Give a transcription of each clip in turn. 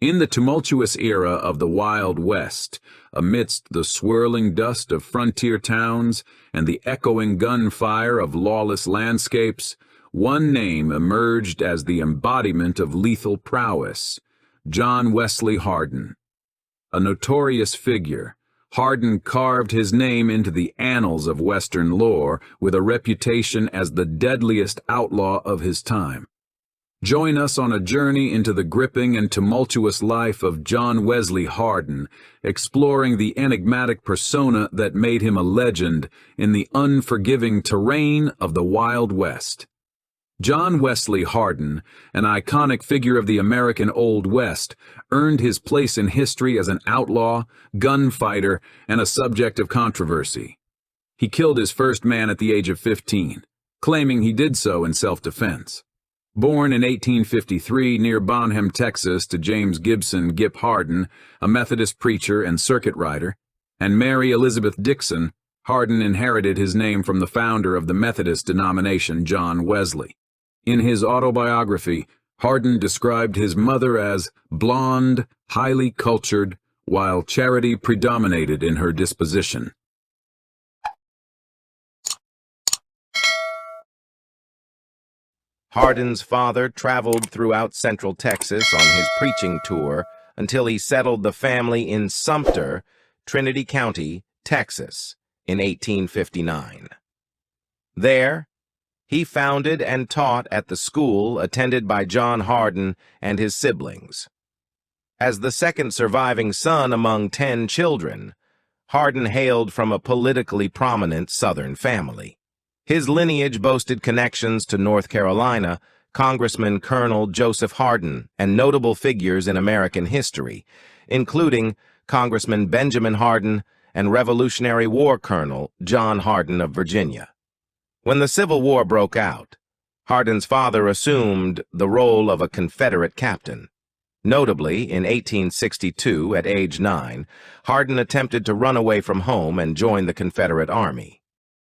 In the tumultuous era of the Wild West, amidst the swirling dust of frontier towns and the echoing gunfire of lawless landscapes, one name emerged as the embodiment of lethal prowess: John Wesley Hardin. A notorious figure, Hardin carved his name into the annals of Western lore with a reputation as the deadliest outlaw of his time. Join us on a journey into the gripping and tumultuous life of John Wesley Hardin, exploring the enigmatic persona that made him a legend in the unforgiving terrain of the Wild West. John Wesley Hardin, an iconic figure of the American Old West, earned his place in history as an outlaw, gunfighter, and a subject of controversy. He killed his first man at the age of 15, claiming he did so in self-defense. Born in 1853 near Bonham, Texas, to James Gibson "Gip" Hardin, a Methodist preacher and circuit rider, and Mary Elizabeth Dixon, Hardin inherited his name from the founder of the Methodist denomination, John Wesley. In his autobiography, Hardin described his mother as blonde, highly cultured, while charity predominated in her disposition. Hardin's father traveled throughout Central Texas on his preaching tour until he settled the family in Sumter, Trinity County, Texas, in 1859. There, he founded and taught at the school attended by John Hardin and his siblings. As the second surviving son among 10 children, Hardin hailed from a politically prominent Southern family. His lineage boasted connections to North Carolina, Congressman Colonel Joseph Hardin, and notable figures in American history, including Congressman Benjamin Hardin and Revolutionary War Colonel John Hardin of Virginia. When the Civil War broke out, Hardin's father assumed the role of a Confederate captain. Notably, in 1862, at age 9, Hardin attempted to run away from home and join the Confederate Army.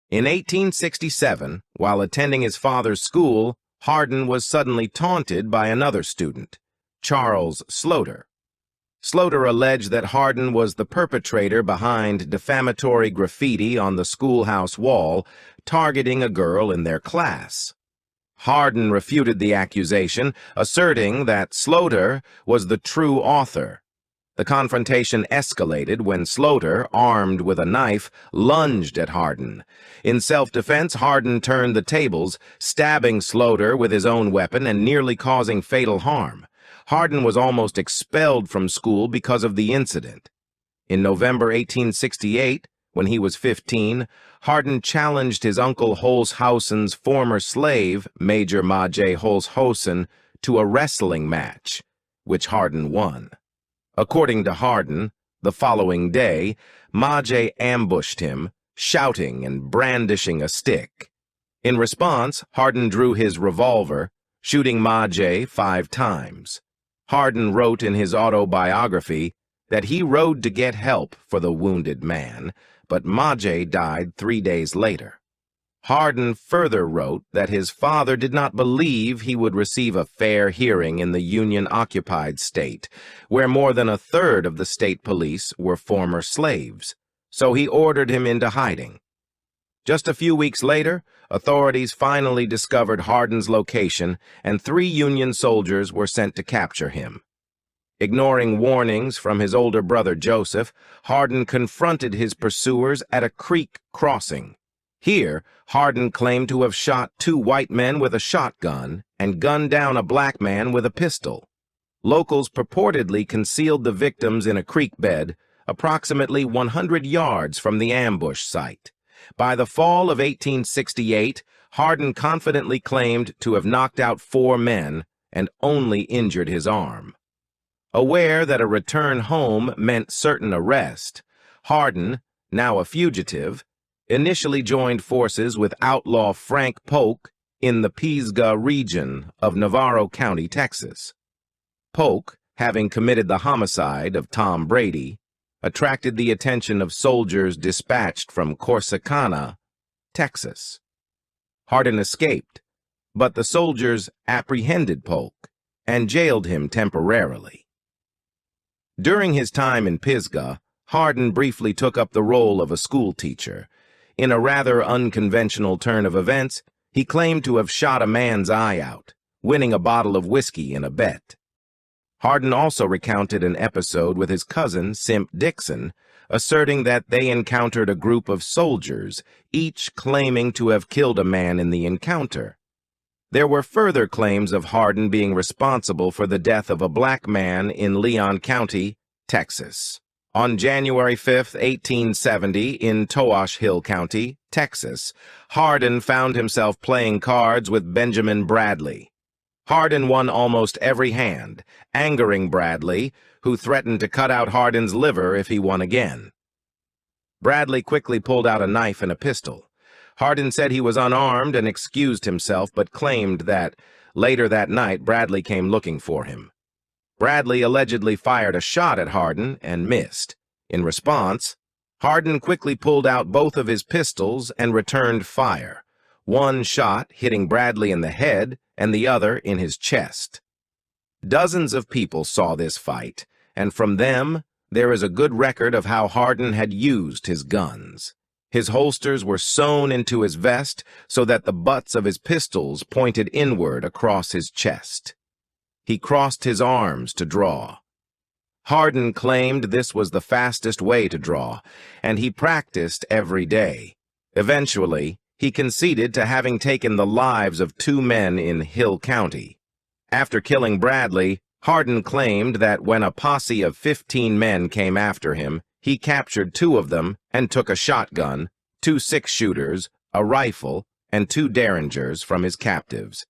In 1867, while attending his father's school, Hardin was suddenly taunted by another student, Charles Sloter. Sloter alleged that Hardin was the perpetrator behind defamatory graffiti on the schoolhouse wall, targeting a girl in their class. Hardin refuted the accusation, asserting that Sloter was the true author. The confrontation escalated when Sloter, armed with a knife, lunged at Hardin. In self-defense, Hardin turned the tables, stabbing Sloter with his own weapon and nearly causing fatal harm. Hardin was almost expelled from school because of the incident. In November 1868, when he was 15, Hardin challenged his uncle Holzhausen's former slave, Major Majay Holzhausen, to a wrestling match, which Hardin won. According to Hardin, the following day, Majay ambushed him, shouting and brandishing a stick. In response, Hardin drew his revolver, shooting Majay 5 times. Hardin wrote in his autobiography that he rode to get help for the wounded man, but Majay died 3 days later. Hardin further wrote that his father did not believe he would receive a fair hearing in the Union-occupied state, where more than a third of the state police were former slaves, so he ordered him into hiding. Just a few weeks later, authorities finally discovered Hardin's location, and 3 Union soldiers were sent to capture him. Ignoring warnings from his older brother Joseph, Hardin confronted his pursuers at a creek crossing. Here, Hardin claimed to have shot 2 white men with a shotgun and gunned down a black man with a pistol. Locals purportedly concealed the victims in a creek bed, approximately 100 yards from the ambush site. By the fall of 1868, Hardin confidently claimed to have knocked out 4 men and only injured his arm. Aware that a return home meant certain arrest, Hardin, now a fugitive, initially joined forces with outlaw Frank Polk in the Pisgah region of Navarro County, Texas. Polk, having committed the homicide of Tom Brady, attracted the attention of soldiers dispatched from Corsicana, Texas. Hardin escaped, but the soldiers apprehended Polk and jailed him temporarily. During his time in Pisgah, Hardin briefly took up the role of a schoolteacher. In a rather unconventional turn of events, he claimed to have shot a man's eye out, winning a bottle of whiskey in a bet. Hardin also recounted an episode with his cousin, Simp Dixon, asserting that they encountered a group of soldiers, each claiming to have killed a man in the encounter. There were further claims of Hardin being responsible for the death of a black man in Leon County, Texas. On January 5, 1870, in Towash Hill County, Texas, Hardin found himself playing cards with Benjamin Bradley. Hardin won almost every hand, angering Bradley, who threatened to cut out Hardin's liver if he won again. Bradley quickly pulled out a knife and a pistol. Hardin said he was unarmed and excused himself, but claimed that later that night Bradley came looking for him. Bradley allegedly fired a shot at Hardin and missed. In response, Hardin quickly pulled out both of his pistols and returned fire, one shot hitting Bradley in the head and the other in his chest. Dozens of people saw this fight, and from them, there is a good record of how Hardin had used his guns. His holsters were sewn into his vest so that the butts of his pistols pointed inward across his chest. He crossed his arms to draw. Hardin claimed this was the fastest way to draw, and he practiced every day. Eventually, he conceded to having taken the lives of 2 men in Hill County. After killing Bradley, Hardin claimed that when a posse of 15 men came after him, he captured 2 of them and took a shotgun, 2 6-shooters, a rifle, and 2 derringers from his captives.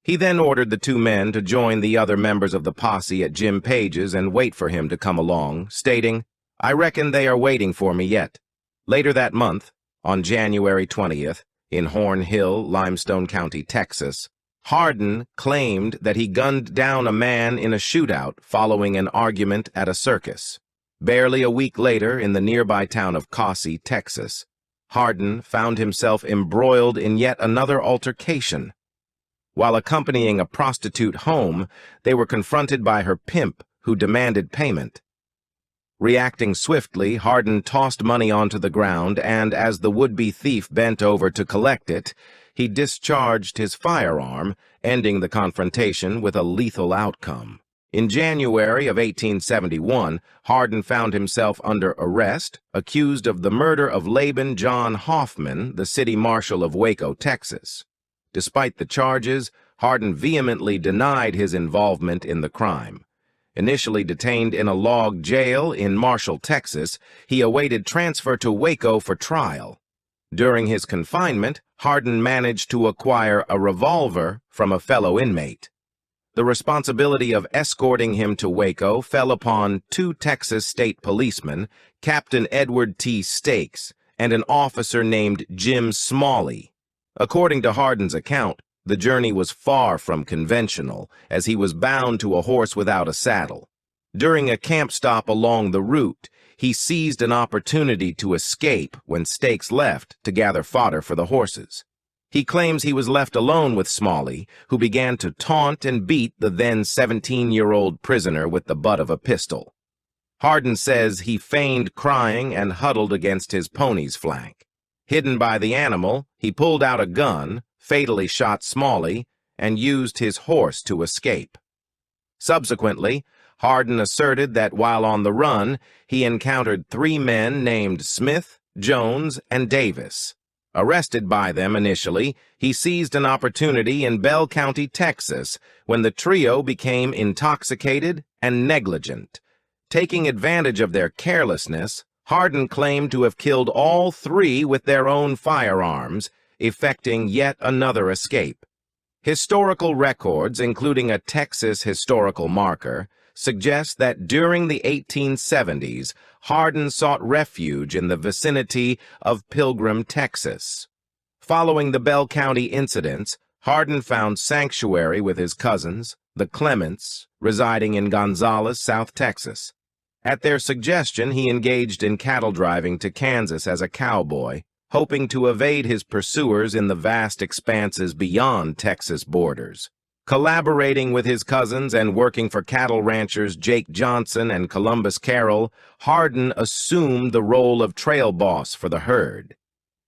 He then ordered the 2 men to join the other members of the posse at Jim Page's and wait for him to come along, stating, "I reckon they are waiting for me yet." Later that month, on January 20th, in Horn Hill, Limestone County, Texas, Hardin claimed that he gunned down a man in a shootout following an argument at a circus. Barely a week later, in the nearby town of Cowboy, Texas, Hardin found himself embroiled in yet another altercation. While accompanying a prostitute home, they were confronted by her pimp, who demanded payment. Reacting swiftly, Hardin tossed money onto the ground, and as the would-be thief bent over to collect it, he discharged his firearm, ending the confrontation with a lethal outcome. In January of 1871, Hardin found himself under arrest, accused of the murder of Laban John Hoffman, the city marshal of Waco, Texas. Despite the charges, Hardin vehemently denied his involvement in the crime. Initially detained in a log jail in Marshall, Texas, he awaited transfer to Waco for trial. During his confinement, Hardin managed to acquire a revolver from a fellow inmate. The responsibility of escorting him to Waco fell upon 2 Texas state policemen, Captain Edward T. Stakes, and an officer named Jim Smalley. According to Hardin's account, the journey was far from conventional, as he was bound to a horse without a saddle. During a camp stop along the route, he seized an opportunity to escape when Stakes left to gather fodder for the horses. He claims he was left alone with Smalley, who began to taunt and beat the then 17-year-old prisoner with the butt of a pistol. Hardin says he feigned crying and huddled against his pony's flank. Hidden by the animal, he pulled out a gun, fatally shot Smalley, and used his horse to escape. Subsequently, Hardin asserted that while on the run, he encountered 3 men named Smith, Jones, and Davis. Arrested by them initially, he seized an opportunity in Bell County, Texas, when the trio became intoxicated and negligent. Taking advantage of their carelessness, Hardin claimed to have killed all 3 with their own firearms, effecting yet another escape. Historical records, including a Texas historical marker, suggest that during the 1870s, Hardin sought refuge in the vicinity of Pilgrim, Texas. Following the Bell County incidents, Hardin found sanctuary with his cousins, the Clements, residing in Gonzales, South Texas. At their suggestion, he engaged in cattle driving to Kansas as a cowboy, hoping to evade his pursuers in the vast expanses beyond Texas borders. Collaborating with his cousins and working for cattle ranchers Jake Johnson and Columbus Carroll, Hardin assumed the role of trail boss for the herd.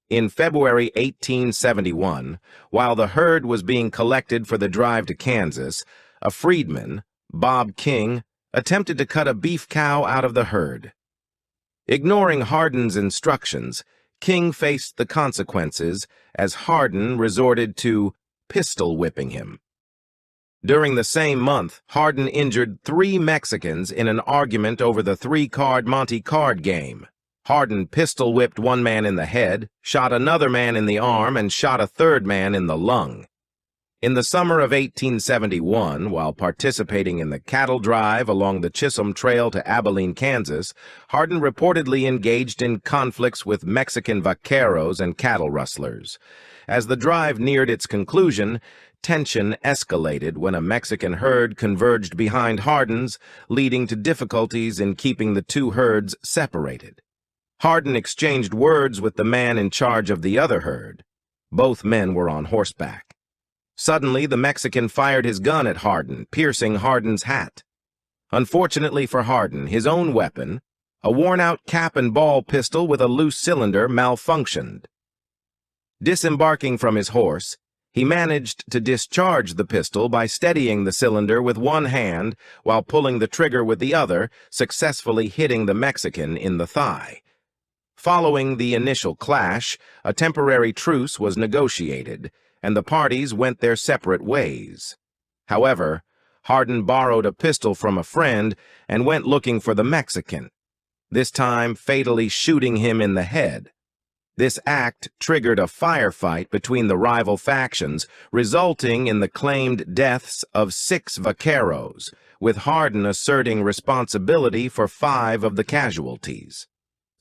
In February 1871, while the herd was being collected for the drive to Kansas, a freedman, Bob King, attempted to cut a beef cow out of the herd. Ignoring Hardin's instructions, King faced the consequences as Hardin resorted to pistol whipping him. During the same month, Hardin injured 3 Mexicans in an argument over the 3-card Monte card game. Hardin pistol-whipped one man in the head, shot another man in the arm, and shot a third man in the lung. In the summer of 1871, while participating in the cattle drive along the Chisholm Trail to Abilene, Kansas, Hardin reportedly engaged in conflicts with Mexican vaqueros and cattle rustlers. As the drive neared its conclusion, tension escalated when a Mexican herd converged behind Hardin's, leading to difficulties in keeping the two herds separated. Hardin exchanged words with the man in charge of the other herd. Both men were on horseback. Suddenly, the Mexican fired his gun at Hardin, piercing Hardin's hat. Unfortunately for Hardin, his own weapon, a worn-out cap and ball pistol with a loose cylinder, malfunctioned. Disembarking from his horse, he managed to discharge the pistol by steadying the cylinder with one hand while pulling the trigger with the other, successfully hitting the Mexican in the thigh. Following the initial clash, a temporary truce was negotiated, and the parties went their separate ways. However, Hardin borrowed a pistol from a friend and went looking for the Mexican, this time fatally shooting him in the head. This act triggered a firefight between the rival factions, resulting in the claimed deaths of 6 vaqueros, with Hardin asserting responsibility for 5 of the casualties.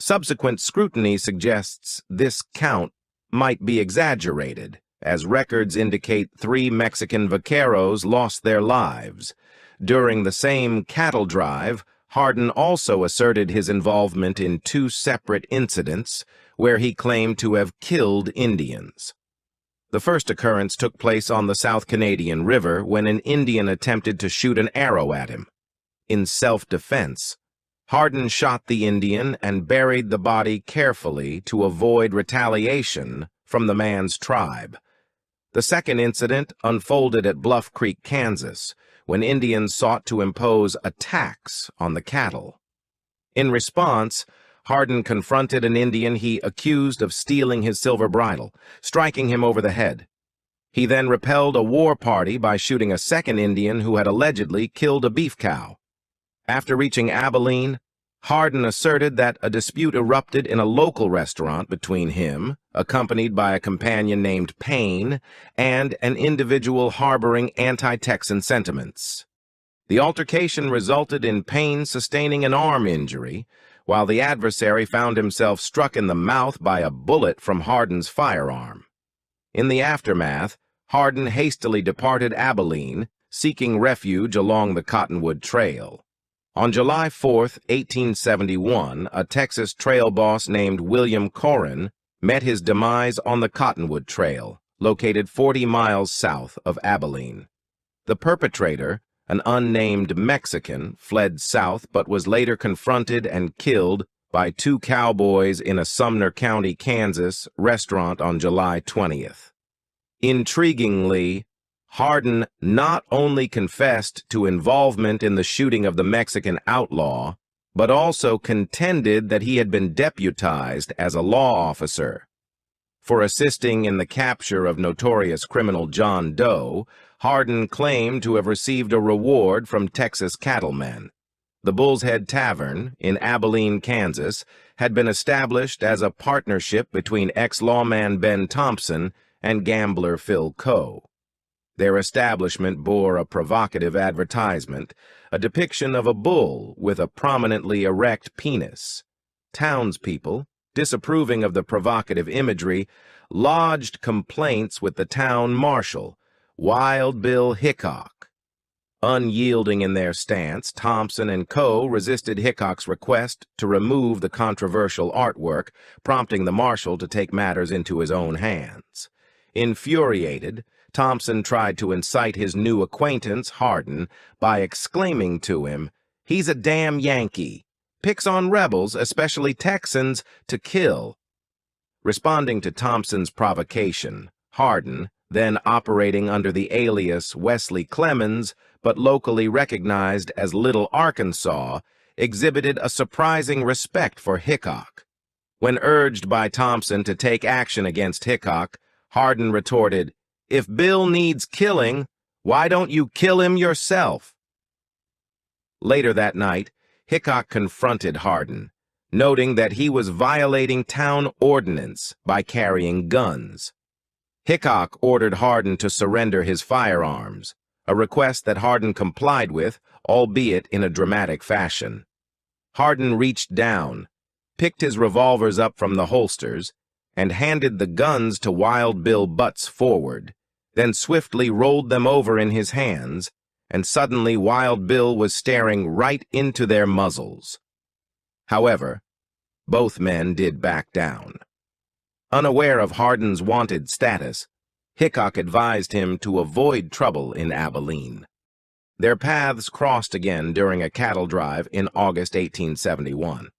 Subsequent scrutiny suggests this count might be exaggerated, as records indicate 3 Mexican vaqueros lost their lives. During the same cattle drive, Hardin also asserted his involvement in 2 separate incidents where he claimed to have killed Indians. The first occurrence took place on the South Canadian River when an Indian attempted to shoot an arrow at him. In self-defense, Hardin shot the Indian and buried the body carefully to avoid retaliation from the man's tribe. The second incident unfolded at Bluff Creek, Kansas, when Indians sought to impose a tax on the cattle. In response, Hardin confronted an Indian he accused of stealing his silver bridle, striking him over the head. He then repelled a war party by shooting a second Indian who had allegedly killed a beef cow. After reaching Abilene, Hardin asserted that a dispute erupted in a local restaurant between him, accompanied by a companion named Payne, and an individual harboring anti-Texan sentiments. The altercation resulted in Payne sustaining an arm injury, while the adversary found himself struck in the mouth by a bullet from Hardin's firearm. In the aftermath, Hardin hastily departed Abilene, seeking refuge along the Cottonwood Trail. On July 4, 1871, a Texas trail boss named William Corrin met his demise on the Cottonwood Trail, located 40 miles south of Abilene. The perpetrator, an unnamed Mexican, fled south but was later confronted and killed by 2 cowboys in a Sumner County, Kansas, restaurant on July 20th. Intriguingly, Hardin not only confessed to involvement in the shooting of the Mexican outlaw, but also contended that he had been deputized as a law officer. For assisting in the capture of notorious criminal John Doe, Hardin claimed to have received a reward from Texas cattlemen. The Bull's Head Tavern in Abilene, Kansas, had been established as a partnership between ex-lawman Ben Thompson and gambler Phil Coe. Their establishment bore a provocative advertisement, a depiction of a bull with a prominently erect penis. Townspeople, disapproving of the provocative imagery, lodged complaints with the town marshal, Wild Bill Hickok. Unyielding in their stance, Thompson and Coe resisted Hickok's request to remove the controversial artwork, prompting the marshal to take matters into his own hands. Infuriated, Thompson tried to incite his new acquaintance, Hardin, by exclaiming to him, "He's a damn Yankee. Picks on rebels, especially Texans, to kill." Responding to Thompson's provocation, Hardin, then operating under the alias Wesley Clemens, but locally recognized as Little Arkansas, exhibited a surprising respect for Hickok. When urged by Thompson to take action against Hickok, Hardin retorted, "If Bill needs killing, why don't you kill him yourself?" Later that night, Hickok confronted Hardin, noting that he was violating town ordinance by carrying guns. Hickok ordered Hardin to surrender his firearms, a request that Hardin complied with, albeit in a dramatic fashion. Hardin reached down, picked his revolvers up from the holsters, and handed the guns to Wild Bill butts forward, then swiftly rolled them over in his hands, and suddenly Wild Bill was staring right into their muzzles. However, both men did back down. Unaware of Hardin's wanted status, Hickok advised him to avoid trouble in Abilene. Their paths crossed again during a cattle drive in August 1871.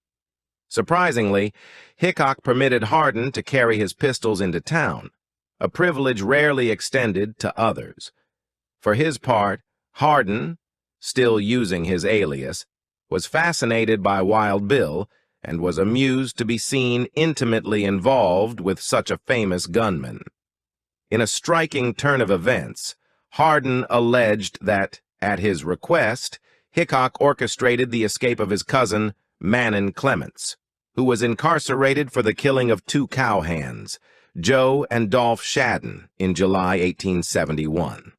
Surprisingly, Hickok permitted Hardin to carry his pistols into town, a privilege rarely extended to others. For his part, Hardin, still using his alias, was fascinated by Wild Bill and was amused to be seen intimately involved with such a famous gunman. In a striking turn of events, Hardin alleged that, at his request, Hickok orchestrated the escape of his cousin, Manon Clements, who was incarcerated for the killing of two cowhands, Joe and Dolph Shadden, in July 1871.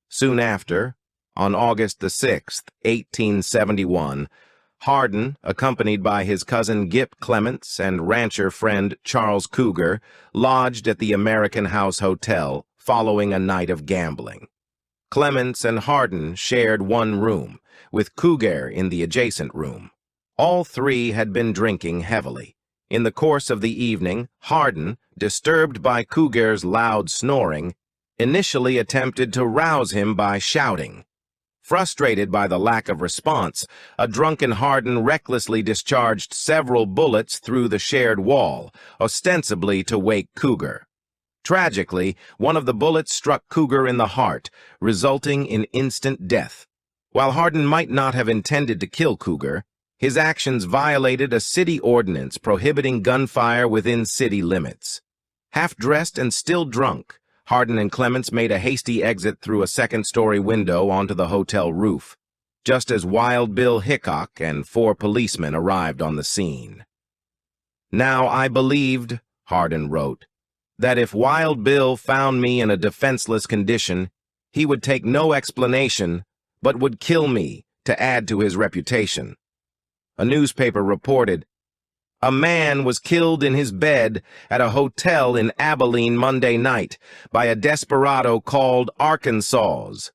Soon after, on August the 6th, 1871, Hardin, accompanied by his cousin Gip Clements and rancher friend Charles Cougar, lodged at the American House Hotel following a night of gambling. Clements and Hardin shared one room, with Cougar in the adjacent room. All three had been drinking heavily. In the course of the evening, Hardin, disturbed by Cougar's loud snoring, initially attempted to rouse him by shouting. Frustrated by the lack of response, a drunken Hardin recklessly discharged several bullets through the shared wall, ostensibly to wake Cougar. Tragically, one of the bullets struck Cougar in the heart, resulting in instant death. While Hardin might not have intended to kill Cougar, his actions violated a city ordinance prohibiting gunfire within city limits. Half-dressed and still drunk, Hardin and Clements made a hasty exit through a second-story window onto the hotel roof, just as Wild Bill Hickok and 4 policemen arrived on the scene. "Now I believed," Hardin wrote, "that if Wild Bill found me in a defenseless condition, he would take no explanation, but would kill me to add to his reputation." A newspaper reported, "A man was killed in his bed at a hotel in Abilene Monday night by a desperado called Arkansas.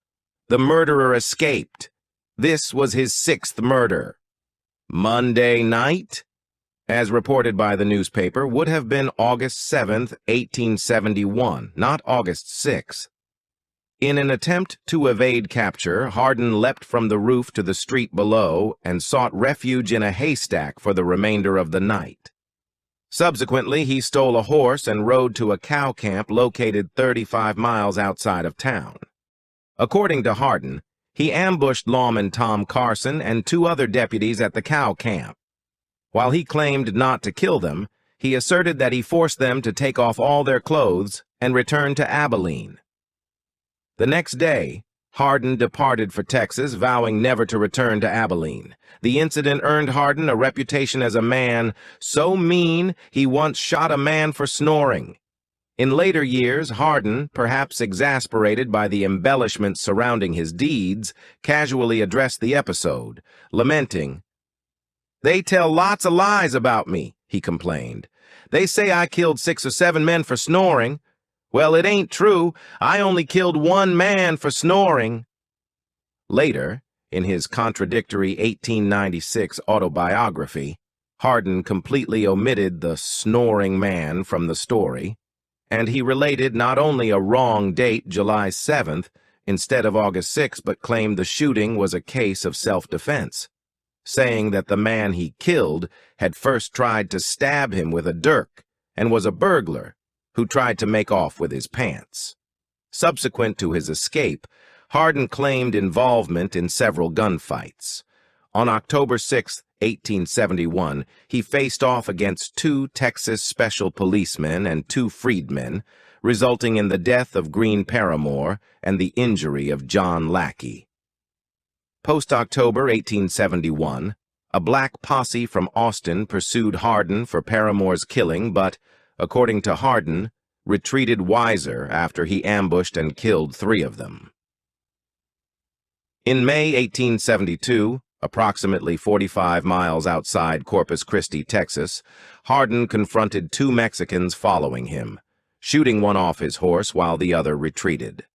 The murderer escaped. This was his 6th murder." Monday night, as reported by the newspaper, would have been August 7th, 1871, not August 6th. In an attempt to evade capture, Hardin leapt from the roof to the street below and sought refuge in a haystack for the remainder of the night. Subsequently, he stole a horse and rode to a cow camp located 35 miles outside of town. According to Hardin, he ambushed lawman Tom Carson and 2 other deputies at the cow camp. While he claimed not to kill them, he asserted that he forced them to take off all their clothes and return to Abilene. The next day, Hardin departed for Texas, vowing never to return to Abilene. The incident earned Hardin a reputation as a man so mean he once shot a man for snoring. In later years, Hardin, perhaps exasperated by the embellishments surrounding his deeds, casually addressed the episode, lamenting, "They tell lots of lies about me," he complained. "They say I killed 6 or 7 men for snoring. Well, it ain't true. I only killed 1 man for snoring." Later, in his contradictory 1896 autobiography, Hardin completely omitted the snoring man from the story and he related not only a wrong date, July 7th, instead of August 6th, but claimed the shooting was a case of self-defense, saying that the man he killed had first tried to stab him with a dirk and was a burglar who tried to make off with his pants. Subsequent to his escape, Hardin claimed involvement in several gunfights. On October 6, 1871, he faced off against 2 Texas special policemen and 2 freedmen, resulting in the death of Green Paramore and the injury of John Lackey. Post-October 1871, a black posse from Austin pursued Hardin for Paramore's killing, but, according to Hardin, retreated wiser after he ambushed and killed 3 of them. In May 1872, approximately 45 miles outside Corpus Christi, Texas, Hardin confronted 2 Mexicans following him, shooting one off his horse while the other retreated.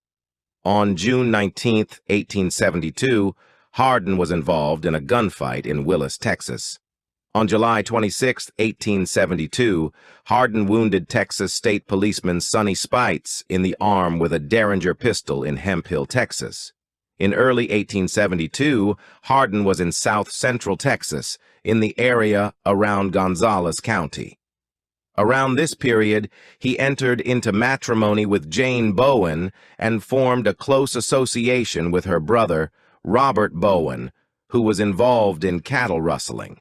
On June 19, 1872, Hardin was involved in a gunfight in Willis, Texas. On July 26, 1872, Hardin wounded Texas State Policeman Sonny Spites in the arm with a Derringer pistol in Hemphill, Texas. In early 1872, Hardin was in south-central Texas, in the area around Gonzales County. Around this period, he entered into matrimony with Jane Bowen and formed a close association with her brother, Robert Bowen, who was involved in cattle rustling.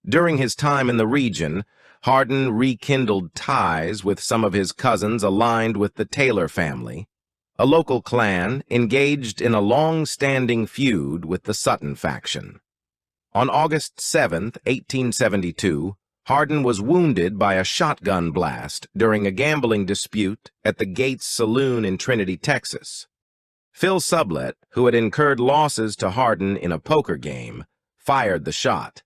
During his time in the region, Hardin rekindled ties with some of his cousins aligned with the Taylor family, a local clan engaged in a long-standing feud with the Sutton faction. On August 7, 1872, Hardin was wounded by a shotgun blast during a gambling dispute at the Gates Saloon in Trinity, Texas. Phil Sublett, who had incurred losses to Hardin in a poker game, fired the shot.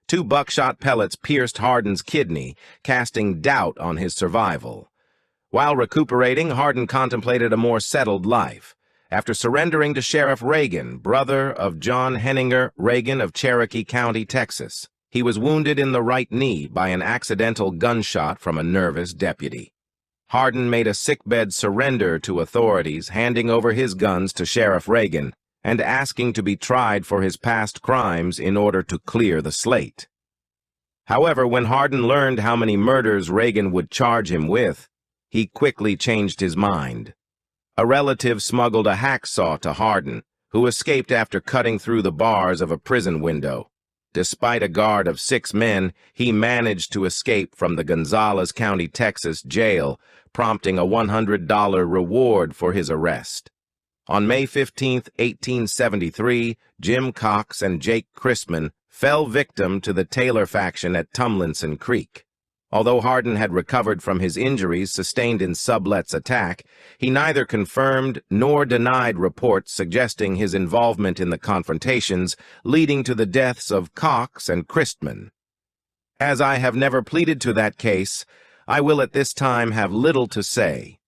2 buckshot pellets pierced Hardin's kidney, casting doubt on his survival. While recuperating, Hardin contemplated a more settled life. After surrendering to Sheriff Reagan, brother of John Henninger Reagan of Cherokee County, Texas, he was wounded in the right knee by an accidental gunshot from a nervous deputy. Hardin made a sickbed surrender to authorities, handing over his guns to Sheriff Reagan and asking to be tried for his past crimes in order to clear the slate. However, when Hardin learned how many murders Reagan would charge him with, he quickly changed his mind. A relative smuggled a hacksaw to Hardin, who escaped after cutting through the bars of a prison window. Despite a guard of 6 men, he managed to escape from the Gonzales County, Texas jail, prompting a $100 reward for his arrest. On May 15, 1873, Jim Cox and Jake Christman fell victim to the Taylor faction at Tumlinson Creek. Although Hardin had recovered from his injuries sustained in Sublett's attack, he neither confirmed nor denied reports suggesting his involvement in the confrontations, leading to the deaths of Cox and Christman. As I have never pleaded to that case, I will at this time have little to say.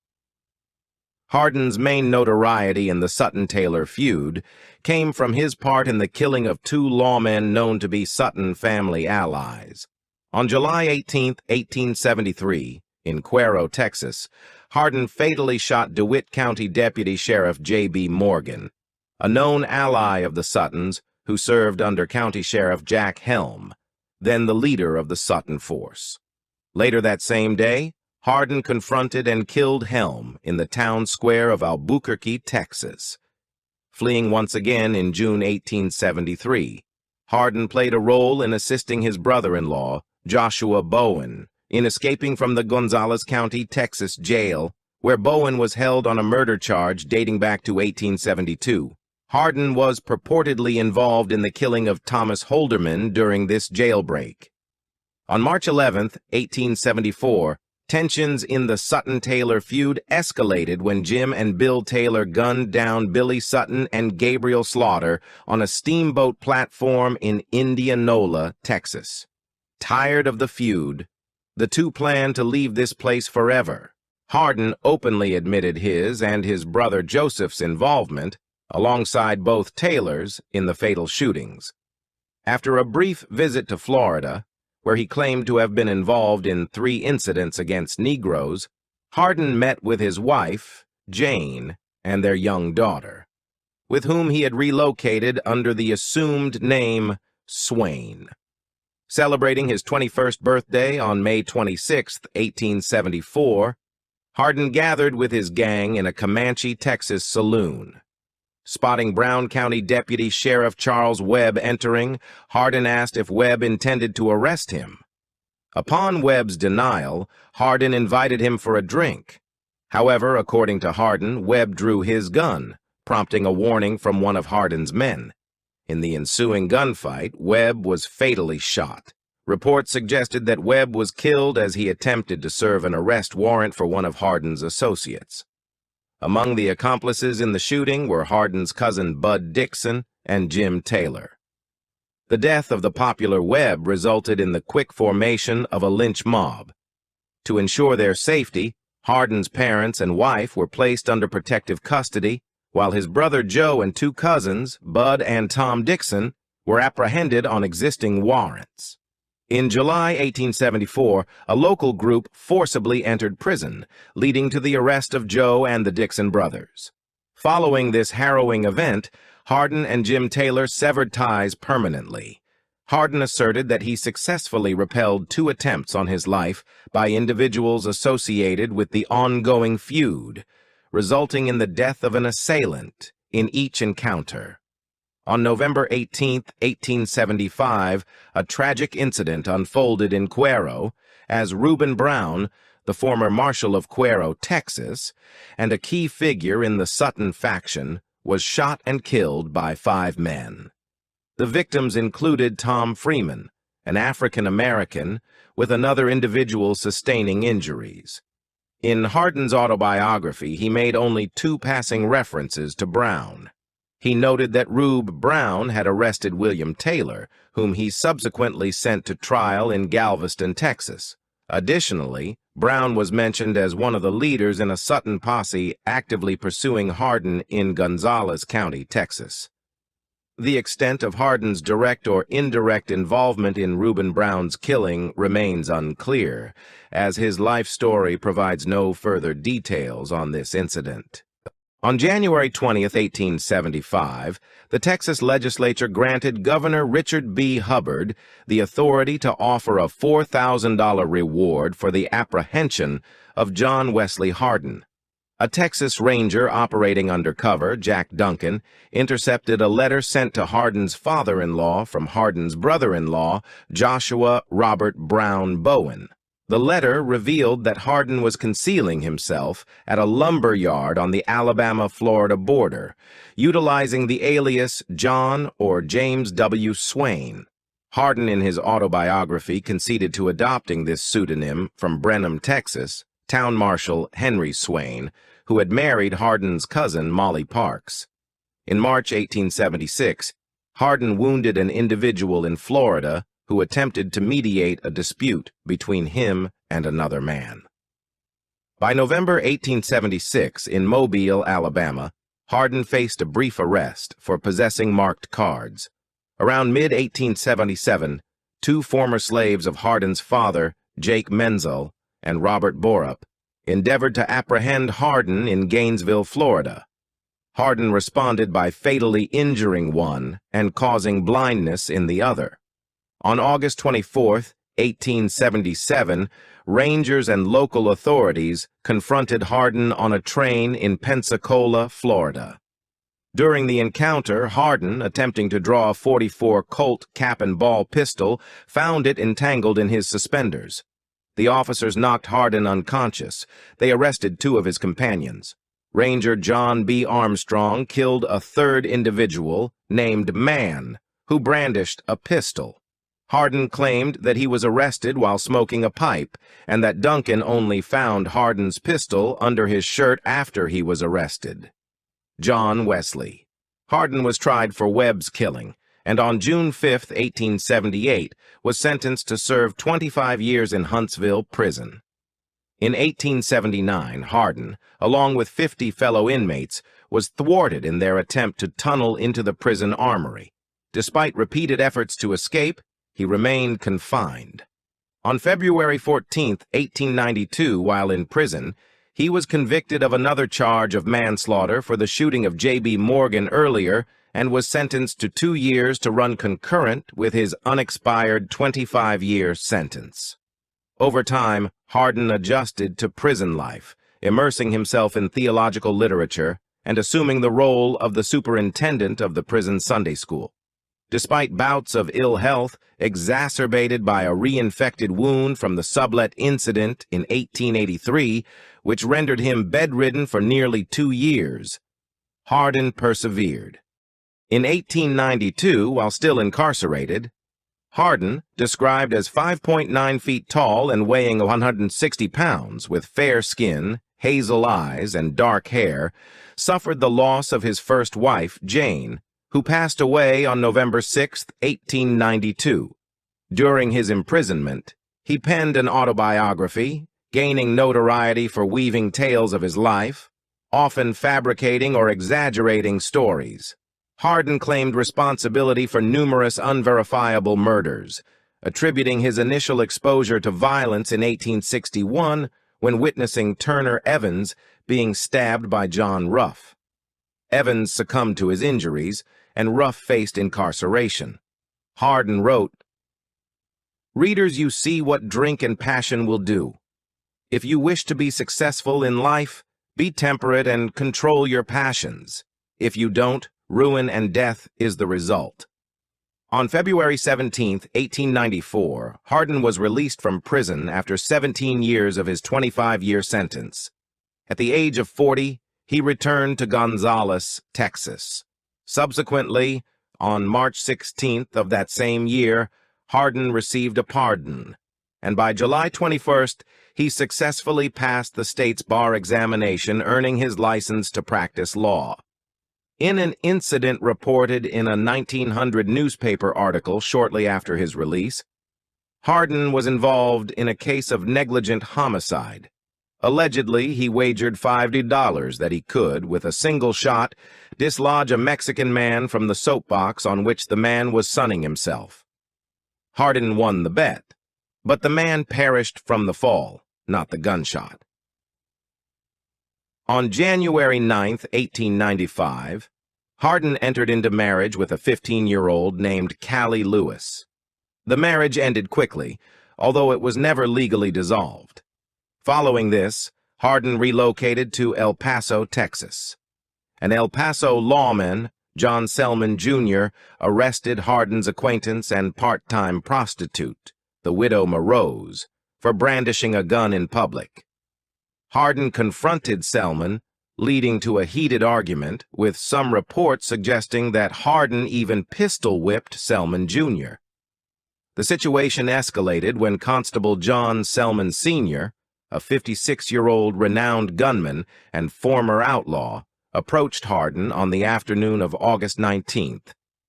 Hardin's main notoriety in the Sutton-Taylor feud came from his part in the killing of 2 lawmen known to be Sutton family allies. On July 18, 1873, in Cuero, Texas, Hardin fatally shot DeWitt County Deputy Sheriff J.B. Morgan, a known ally of the Suttons who served under County Sheriff Jack Helm, then the leader of the Sutton force. Later that same day, Hardin confronted and killed Helm in the town square of Albuquerque, Texas. Fleeing once again in June 1873, Hardin played a role in assisting his brother-in-law, Joshua Bowen, in escaping from the Gonzales County, Texas jail, where Bowen was held on a murder charge dating back to 1872. Hardin was purportedly involved in the killing of Thomas Holderman during this jailbreak. On March 11, 1874, tensions in the Sutton-Taylor feud escalated when Jim and Bill Taylor gunned down Billy Sutton and Gabriel Slaughter on a steamboat platform in Indianola, Texas. Tired of the feud, the 2 planned to leave this place forever. Hardin openly admitted his and his brother Joseph's involvement, alongside both Taylors, in the fatal shootings. After a brief visit to Florida, where he claimed to have been involved in 3 incidents against Negroes, Hardin met with his wife, Jane, and their young daughter, with whom he had relocated under the assumed name Swain. Celebrating his 21st birthday on May 26, 1874, Hardin gathered with his gang in a Comanche, Texas saloon. Spotting Brown County Deputy Sheriff Charles Webb entering, Hardin asked if Webb intended to arrest him. Upon Webb's denial, Hardin invited him for a drink. However, according to Hardin, Webb drew his gun, prompting a warning from one of Hardin's men. In the ensuing gunfight, Webb was fatally shot. Reports suggested that Webb was killed as he attempted to serve an arrest warrant for one of Hardin's associates. Among the accomplices in the shooting were Hardin's cousin Bud Dixon and Jim Taylor. The death of the popular Webb resulted in the quick formation of a lynch mob. To ensure their safety, Hardin's parents and wife were placed under protective custody, while his brother Joe and two cousins, Bud and Tom Dixon, were apprehended on existing warrants. In July 1874, a local group forcibly entered prison, leading to the arrest of Joe and the Dixon brothers. Following this harrowing event, Hardin and Jim Taylor severed ties permanently. Hardin asserted that he successfully repelled 2 attempts on his life by individuals associated with the ongoing feud, resulting in the death of an assailant in each encounter. On November 18, 1875, a tragic incident unfolded in Cuero as Reuben Brown, the former marshal of Cuero, Texas, and a key figure in the Sutton faction, was shot and killed by 5 men. The victims included Tom Freeman, an African-American, with another individual sustaining injuries. In Hardin's autobiography, he made only 2 passing references to Brown. He noted that Rube Brown had arrested William Taylor, whom he subsequently sent to trial in Galveston, Texas. Additionally, Brown was mentioned as one of the leaders in a Sutton posse actively pursuing Hardin in Gonzales County, Texas. The extent of Hardin's direct or indirect involvement in Reuben Brown's killing remains unclear, as his life story provides no further details on this incident. On January 20, 1875, the Texas legislature granted Governor Richard B. Hubbard the authority to offer a $4,000 reward for the apprehension of John Wesley Hardin. A Texas Ranger operating undercover, Jack Duncan, intercepted a letter sent to Hardin's father-in-law from Hardin's brother-in-law, Joshua Robert Brown Bowen. The letter revealed that Hardin was concealing himself at a lumber yard on the Alabama-Florida border, utilizing the alias John or James W. Swain. Hardin, in his autobiography, conceded to adopting this pseudonym from Brenham, Texas, Town Marshal Henry Swain, who had married Hardin's cousin Molly Parks. In March 1876, Hardin wounded an individual in Florida who attempted to mediate a dispute between him and another man. By November 1876, in Mobile, Alabama, Hardin faced a brief arrest for possessing marked cards. Around mid-1877, 2 former slaves of Hardin's father, Jake Menzel and Robert Borup, endeavored to apprehend Hardin in Gainesville, Florida. Hardin responded by fatally injuring one and causing blindness in the other. On August 24, 1877, Rangers and local authorities confronted Hardin on a train in Pensacola, Florida. During the encounter, Hardin, attempting to draw a .44 Colt cap-and-ball pistol, found it entangled in his suspenders. The officers knocked Hardin unconscious. They arrested 2 of his companions. Ranger John B. Armstrong killed a 3rd individual named Man, who brandished a pistol. Hardin claimed that he was arrested while smoking a pipe, and that Duncan only found Hardin's pistol under his shirt after he was arrested. John Wesley. Hardin was tried for Webb's killing, and on June 5, 1878, was sentenced to serve 25 years in Huntsville prison. In 1879, Hardin, along with 50 fellow inmates, was thwarted in their attempt to tunnel into the prison armory. Despite repeated efforts to escape, he remained confined. On February 14, 1892, while in prison, He was convicted of another charge of manslaughter for the shooting of J.B. Morgan earlier and was sentenced to 2 years to run concurrent with his unexpired 25-year sentence. Over time, Hardin adjusted to prison life, immersing himself in theological literature and assuming the role of the superintendent of the prison Sunday school. Despite bouts of ill health exacerbated by a reinfected wound from the sublet incident in 1883, which rendered him bedridden for nearly 2 years, Hardin persevered. In 1892, while still incarcerated, Hardin, described as 5.9 feet tall and weighing 160 pounds, with fair skin, hazel eyes, and dark hair, suffered the loss of his first wife, Jane, who passed away on November 6, 1892. During his imprisonment, he penned an autobiography, gaining notoriety for weaving tales of his life, often fabricating or exaggerating stories. Hardin claimed responsibility for numerous unverifiable murders, attributing his initial exposure to violence in 1861 when witnessing Turner Evans being stabbed by John Ruff. Evans succumbed to his injuries, and Ruff faced incarceration. Hardin wrote, "Readers, you see what drink and passion will do. If you wish to be successful in life, be temperate and control your passions. If you don't, ruin and death is the result." On February 17, 1894, Hardin was released from prison after 17 years of his 25-year sentence. At the age of 40, he returned to Gonzales, Texas. Subsequently, on March 16th of that same year, Hardin received a pardon, and by July 21st, he successfully passed the state's bar examination, earning his license to practice law. In an incident reported in a 1900 newspaper article shortly after his release, Hardin was involved in a case of negligent homicide. Allegedly, he wagered $50 that he could, with a single shot, dislodge a Mexican man from the soapbox on which the man was sunning himself. Hardin won the bet, but the man perished from the fall, not the gunshot. On January 9, 1895, Hardin entered into marriage with a 15-year-old named Callie Lewis. The marriage ended quickly, although it was never legally dissolved. Following this, Hardin relocated to El Paso, Texas. An El Paso lawman, John Selman, Jr., arrested Hardin's acquaintance and part-time prostitute, the widow Morose, for brandishing a gun in public. Hardin confronted Selman, leading to a heated argument, with some reports suggesting that Hardin even pistol-whipped Selman, Jr. The situation escalated when Constable John Selman, Sr., a 56-year-old renowned gunman and former outlaw, approached Hardin on the afternoon of August 19,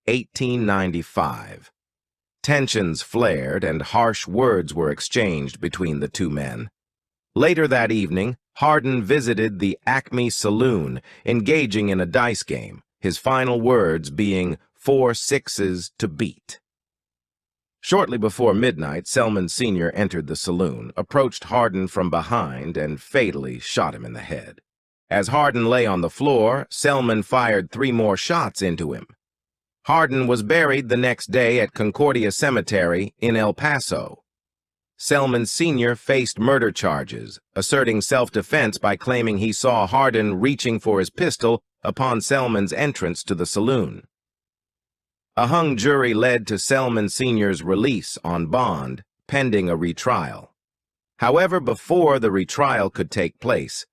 1895. Tensions flared and harsh words were exchanged between the two men. Later that evening, Hardin visited the Acme Saloon, engaging in a dice game, his final words being 4 6s to beat. Shortly before midnight, Selman Sr. entered the saloon, approached Hardin from behind, and fatally shot him in the head. As Hardin lay on the floor, Selman fired 3 more shots into him. Hardin was buried the next day at Concordia Cemetery in El Paso. Selman Sr. faced murder charges, asserting self-defense by claiming he saw Hardin reaching for his pistol upon Selman's entrance to the saloon. A hung jury led to Selman Sr.'s release on bond, pending a retrial. However, before the retrial could take place,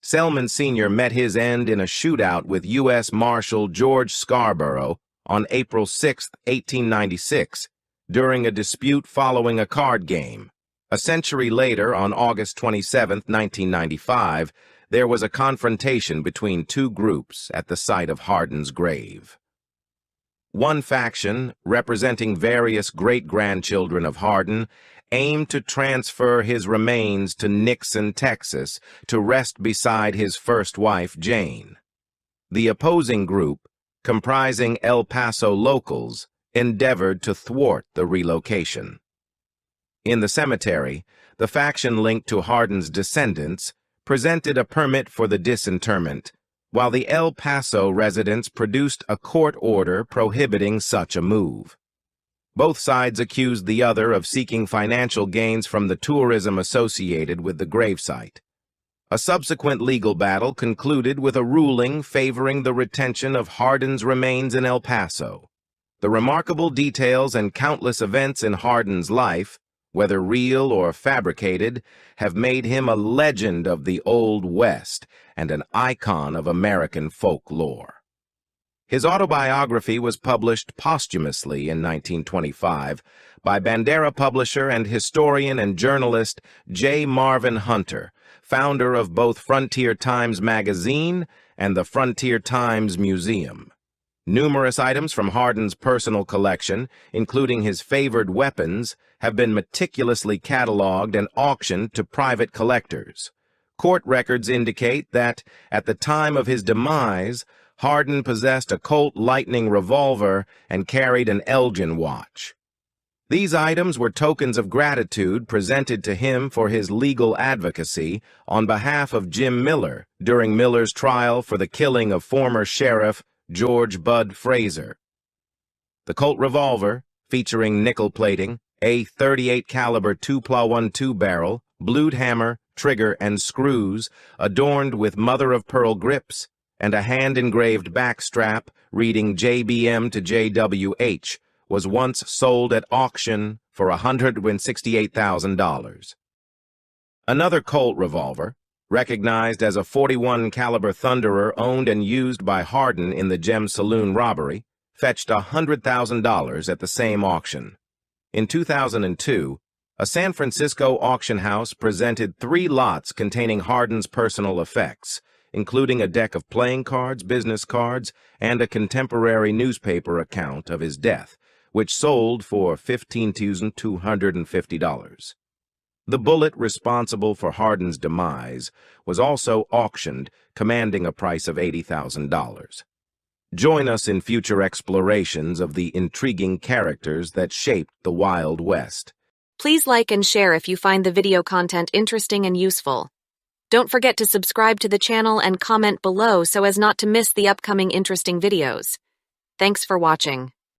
Selman Sr. met his end in a shootout with U.S. Marshal George Scarborough on April 6, 1896, during a dispute following a card game. A century later, on August 27, 1995, there was a confrontation between 2 groups at the site of Hardin's grave. One faction, representing various great-grandchildren of Hardin, aimed to transfer his remains to Nixon, Texas, to rest beside his first wife, Jane. The opposing group, comprising El Paso locals, endeavored to thwart the relocation. In the cemetery, the faction linked to Hardin's descendants presented a permit for the disinterment, while the El Paso residents produced a court order prohibiting such a move. Both sides accused the other of seeking financial gains from the tourism associated with the gravesite. A subsequent legal battle concluded with a ruling favoring the retention of Hardin's remains in El Paso. The remarkable details and countless events in Hardin's life, whether real or fabricated, have made him a legend of the Old West and an icon of American folklore. His autobiography was published posthumously in 1925 by Bandera publisher and historian and journalist J. Marvin Hunter, founder of both Frontier Times Magazine and the Frontier Times Museum. Numerous items from Hardin's personal collection, including his favored weapons, have been meticulously cataloged and auctioned to private collectors. Court records indicate that, at the time of his demise, Hardin possessed a Colt Lightning revolver and carried an Elgin watch. These items were tokens of gratitude presented to him for his legal advocacy on behalf of Jim Miller during Miller's trial for the killing of former Sheriff George Bud Fraser. The Colt revolver, featuring nickel plating, a .38 caliber 2.12 barrel, blued hammer, trigger, and screws, adorned with mother-of-pearl grips, and a hand-engraved backstrap reading JBM to JWH, was once sold at auction for $168,000. Another Colt revolver, recognized as a .41 caliber Thunderer owned and used by Hardin in the Gem Saloon robbery, fetched $100,000 at the same auction. In 2002, a San Francisco auction house presented 3 lots containing Hardin's personal effects, including a deck of playing cards, business cards, and a contemporary newspaper account of his death, which sold for $15,250. The bullet responsible for Hardin's demise was also auctioned, commanding a price of $80,000. Join us in future explorations of the intriguing characters that shaped the Wild West. Please like and share if you find the video content interesting and useful. Don't forget to subscribe to the channel and comment below so as not to miss the upcoming interesting videos. Thanks for watching.